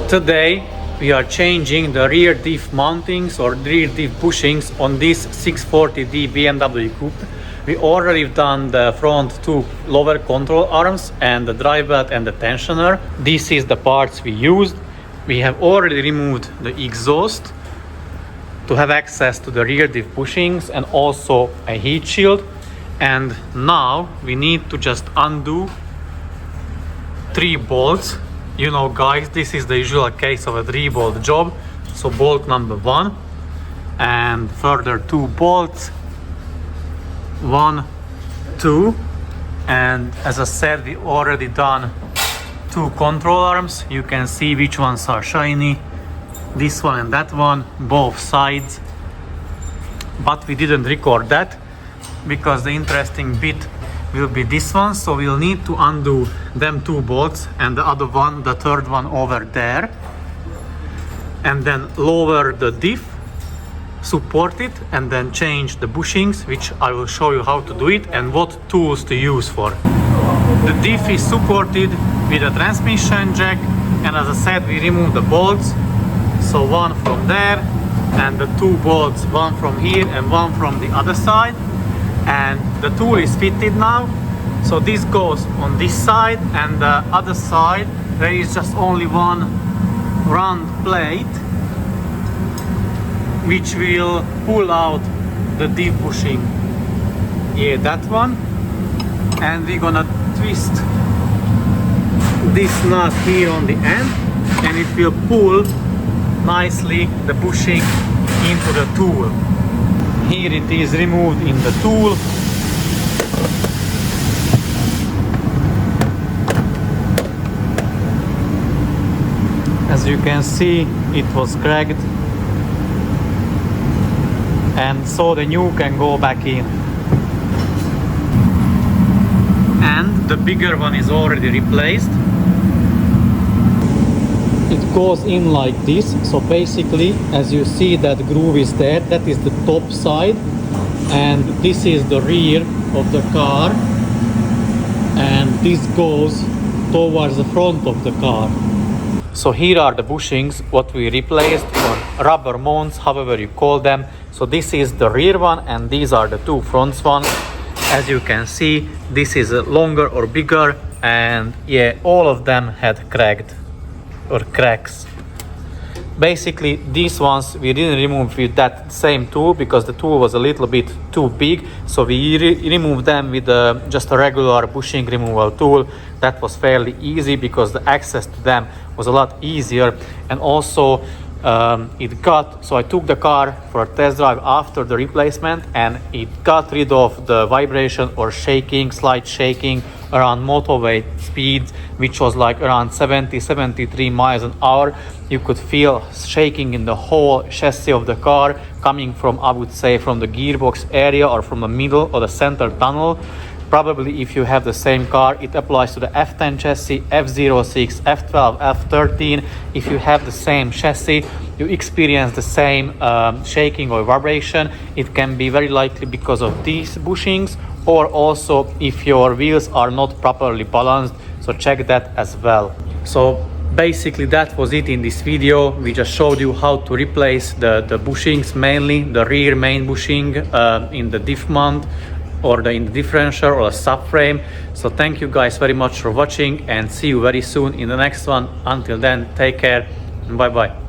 Today we are changing the rear diff mountings or rear diff bushings on this 640D BMW Coupe. We already done the front two lower control arms and the drive belt and the tensioner. This is the parts we used. We have already removed the exhaust to have access to the rear diff bushings and also a heat shield. And now we need to just undo 3 bolts. You know, guys, this is the usual case of a 3-bolt job. So bolt number 1 and further 2 bolts, 1, 2, and as I said, we already done 2 control arms. You can see which ones are shiny, this one and that one, both sides, but we didn't record that because the interesting bit will be this one. So we'll need to undo them 2 bolts and the other one, the third one over there, and then lower the diff, support it, and then change the bushings, which I will show you how to do it and what tools to use for. The diff is supported with a transmission jack, and as I said, we remove the bolts, so one from there and the 2 bolts, one from here and one from the other side. And the tool is fitted now, so this goes on this side, and the other side there is just only one round plate which will pull out the diff bushing. Yeah, that one. And we're gonna twist this nut here on the end, and it will pull nicely the bushing into the tool. Here it is removed in the tool. As you can see, it was cracked, and so the new can go back in. And the bigger one is already replaced. It goes in like this, so basically, as you see, that groove is there, that is the top side, and this is the rear of the car, and this goes towards the front of the car. So here are the bushings what we replaced, or rubber mounts, however you call them. So this is the rear one and these are the 2 front ones. As you can see, this is longer or bigger, and yeah, all of them had cracked or cracks. Basically, these ones we didn't remove with that same tool because the tool was a little bit too big, so we removed them with just a regular bushing removal tool. That was fairly easy because the access to them was a lot easier, and also so I took the car for a test drive after the replacement, and it got rid of the vibration or shaking, slight shaking around motorway speeds, which was like around 70-73 miles an hour. You could feel shaking in the whole chassis of the car, coming from, I would say, from the gearbox area or from the middle or the center tunnel. Probably if you have the same car, it applies to the F10 chassis, F06, F12, F13. If you have the same chassis, you experience the same shaking or vibration. It can be very likely because of these bushings, or also if your wheels are not properly balanced, so check that as well. So basically that was it in this video. We just showed you how to replace the bushings, mainly the rear main bushing in the diff mount or in the differential or a subframe. So thank you guys very much for watching, and see you very soon in the next one. Until then, take care and bye bye.